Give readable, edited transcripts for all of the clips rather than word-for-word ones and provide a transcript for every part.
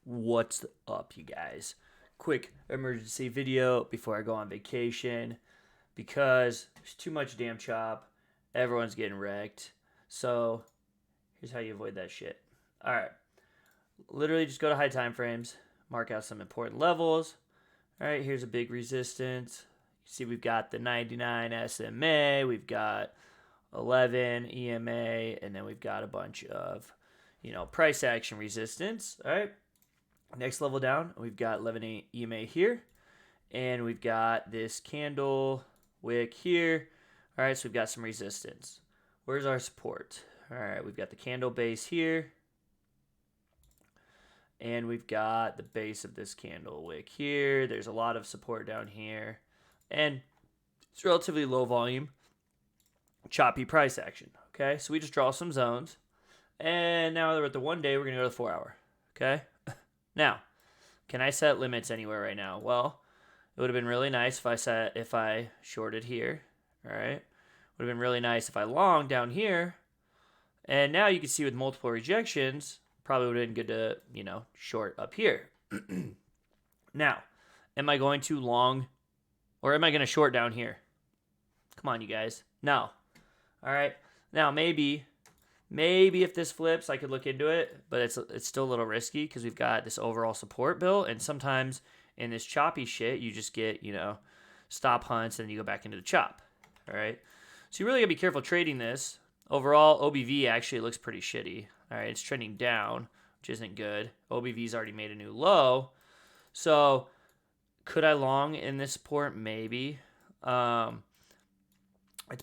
What's up, you guys? Quick emergency video before I go on vacation because there's too much damn chop. Everyone's getting wrecked. So here's how you avoid that shit. All right, literally just go to high time frames, mark out some important levels. All right, here's a big resistance. You see, we've got the 99 SMA, we've got 11 EMA, and then we've got a bunch of, price action resistance. All right. Next level down, we've got 11 EMA here, and we've got this candle wick here. All right, so we've got some resistance. Where's our support? All right, we've got the candle base here, and we've got the base of this candle wick here. There's a lot of support down here, and it's relatively low volume, choppy price action. Okay, so we just draw some zones, and now that we're at the 1 day, we're gonna go to the 4 hour. Okay. Now, can I set limits anywhere right now? Well, it would have been really nice if I shorted here. All right. Would have been really nice if I longed down here. And now you can see with multiple rejections, probably would have been good to, short up here. Now, am I going to long or am I going to short down here? Come on, you guys. No. All right. Now, maybe if this flips, I could look into it, but it's still a little risky because we've got this overall support built, and sometimes in this choppy shit, you just get, stop hunts, and you go back into the chop, all right? So you really got to be careful trading this. Overall, OBV actually looks pretty shitty, all right? It's trending down, which isn't good. OBV's already made a new low. So could I long in this support? Maybe. It's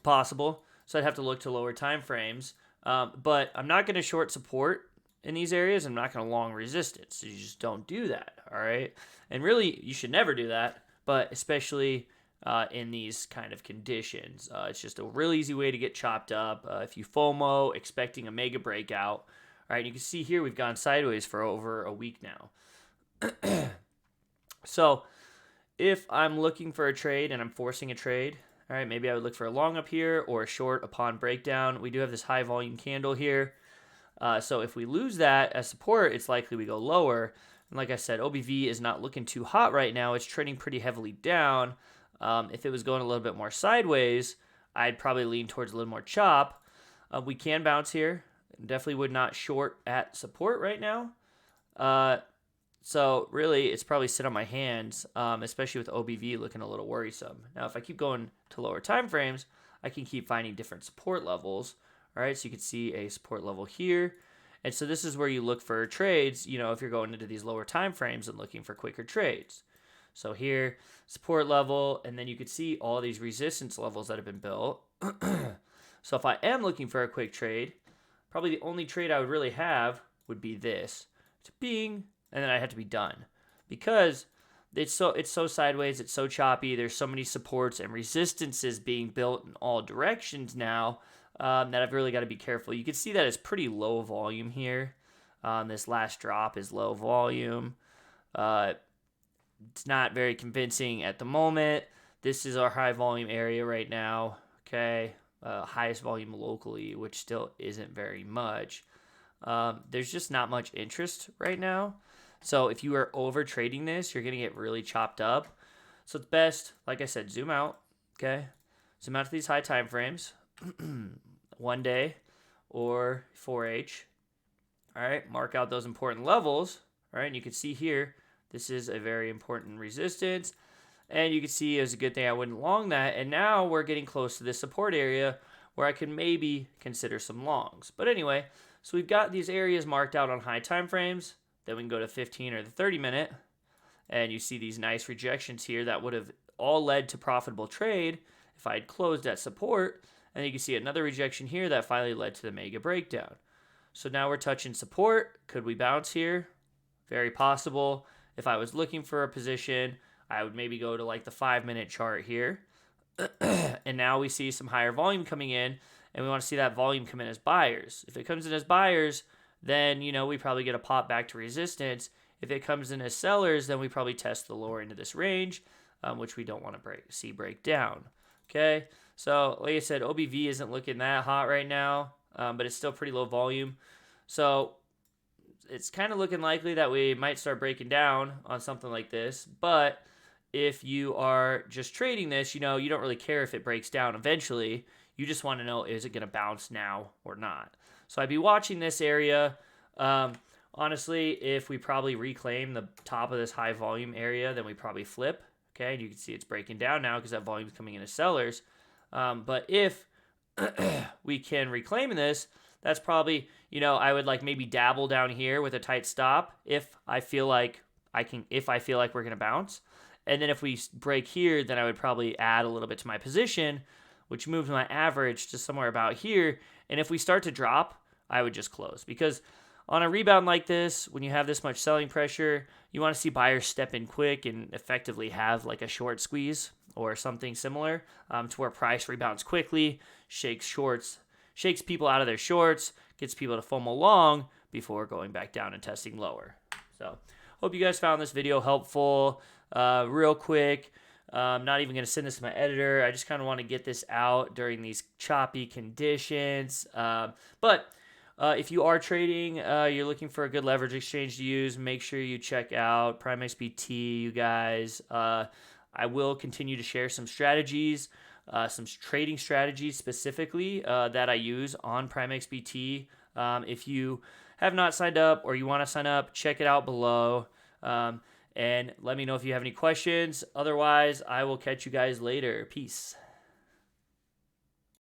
possible. So I'd have to look to lower time frames. But I'm not going to short support in these areas. I'm not going to long resistance. So you just don't do that, all right? And really, you should never do that, but especially in these kind of conditions. It's just a really easy way to get chopped up. If you FOMO, expecting a mega breakout, all right, you can see here we've gone sideways for over a week now. So if I'm looking for a trade and I'm forcing a trade, all right, maybe I would look for a long up here or a short upon breakdown. We do have this high volume candle here. So if we lose that as support, it's likely we go lower. And like I said, OBV is not looking too hot right now. It's trending pretty heavily down. If it was going a little bit more sideways, I'd probably lean towards a little more chop. We can bounce here. Definitely would not short at support right now. So really, it's probably sit on my hands, especially with OBV looking a little worrisome. Now, if I keep going to lower time frames, I can keep finding different support levels. All right, so you can see a support level here. And so this is where you look for trades, if you're going into these lower time frames and looking for quicker trades. So here, support level, and then you could see all these resistance levels that have been built. So if I am looking for a quick trade, probably the only trade I would really have would be this. It's bing. And then I have to be done because it's so sideways, it's so choppy. There's so many supports and resistances being built in all directions now that I've really got to be careful. You can see that it's pretty low volume here. This last drop is low volume. It's not very convincing at the moment. This is our high volume area right now. Okay, highest volume locally, which still isn't very much. There's just not much interest right now. So if you are over trading this, you're going to get really chopped up. So it's best, like I said, zoom out, okay? Zoom out to these high time frames, 1 day or 4H. All right, mark out those important levels, all right? And you can see here, this is a very important resistance. And you can see it was a good thing I wouldn't long that. And now we're getting close to this support area where I can maybe consider some longs. But anyway, so we've got these areas marked out on high time frames. Then we can go to 15 or the 30 minute, and you see these nice rejections here that would have all led to profitable trade if I had closed at support. And you can see another rejection here that finally led to the mega breakdown. So now we're touching support. Could we bounce here? Very possible. If I was looking for a position, I would maybe go to like the 5-minute chart here. And now we see some higher volume coming in, and we want to see that volume come in as buyers. If it comes in as buyers, then, we probably get a pop back to resistance. If it comes in as sellers, then we probably test the lower end of this range, which we don't want to see break down. Okay, so like I said, OBV isn't looking that hot right now, but it's still pretty low volume. So it's kind of looking likely that we might start breaking down on something like this. But if you are just trading this, you don't really care if it breaks down eventually. You just want to know, is it going to bounce now or not? So I'd be watching this area. Honestly, if we probably reclaim the top of this high volume area, then we probably flip. Okay, and you can see it's breaking down now because that volume is coming into sellers. But if we can reclaim this, that's probably, I would like maybe dabble down here with a tight stop if I feel like we're going to bounce. And then if we break here, then I would probably add a little bit to my position, which moves my average to somewhere about here. And if we start to drop, I would just close, because on a rebound like this, when you have this much selling pressure, you want to see buyers step in quick and effectively have like a short squeeze or something similar, to where price rebounds quickly, shakes people out of their shorts, gets people to FOMO long before going back down and testing lower. So hope you guys found this video helpful. Real quick, I'm not even going to send this to my editor. I just kind of want to get this out during these choppy conditions. But if you are trading, you're looking for a good leverage exchange to use, make sure you check out PrimeXBT, you guys. I will continue to share some strategies, some trading strategies specifically that I use on PrimeXBT. If you have not signed up or you want to sign up, check it out below. And let me know if you have any questions. Otherwise, I will catch you guys later. Peace.